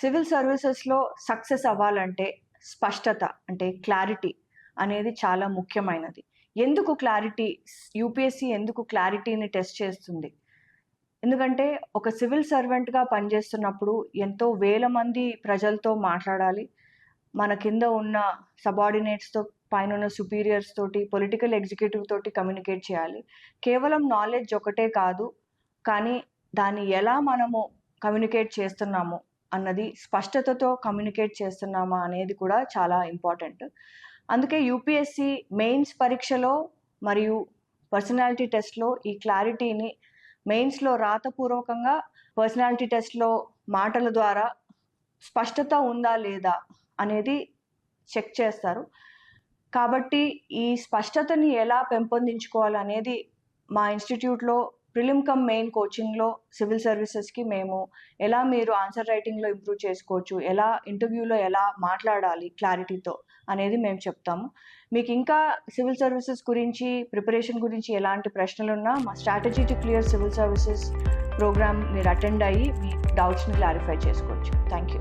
Civil సర్వీసెస్లో success అవ్వాలంటే స్పష్టత అంటే క్లారిటీ అనేది చాలా ముఖ్యమైనది. ఎందుకు క్లారిటీ? యూపీఎస్సీ ఎందుకు క్లారిటీని టెస్ట్ చేస్తుంది? ఎందుకంటే ఒక సివిల్ సర్వెంట్గా పనిచేస్తున్నప్పుడు ఎంతో వేల మంది ప్రజలతో మాట్లాడాలి. మన కింద ఉన్న సబార్డినేట్స్తో, పైన ఉన్న సుపీరియర్స్ తోటి, పొలిటికల్ ఎగ్జిక్యూటివ్ తోటి కమ్యూనికేట్ చేయాలి. కేవలం నాలెడ్జ్ ఒకటే కాదు, కానీ దాన్ని ఎలా మనము కమ్యూనికేట్ చేస్తున్నాము అన్నది, స్పష్టతతో కమ్యూనికేట్ చేస్తున్నామా అనేది కూడా చాలా ఇంపార్టెంట్. అందుకే యూపీఎస్సీ మెయిన్స్ పరీక్షలో మరియు పర్సనాలిటీ టెస్ట్లో ఈ క్లారిటీని మెయిన్స్లో రాతపూర్వకంగా, పర్సనాలిటీ టెస్ట్లో మాటల ద్వారా స్పష్టత ఉందా లేదా అనేది చెక్ చేస్తారు. కాబట్టి ఈ స్పష్టతని ఎలా పెంపొందించుకోవాలనేది మా ఇన్స్టిట్యూట్లో ప్రిలిమ్ కమ్ మెయిన్ కోచింగ్లో సివిల్ సర్వీసెస్కి మేము ఎలా మీరు ఆన్సర్ రైటింగ్లో ఇంప్రూవ్ చేసుకోవచ్చు, ఎలా ఇంటర్వ్యూలో ఎలా మాట్లాడాలి క్లారిటీతో అనేది మేము చెప్తాము. మీకు ఇంకా సివిల్ సర్వీసెస్ గురించి, ప్రిపరేషన్ గురించి ఎలాంటి ప్రశ్నలున్నా మా strategy to clear civil services programme మీరు అటెండ్ అయ్యి మీ డౌట్స్ని క్లారిఫై చేసుకోవచ్చు. Thank you.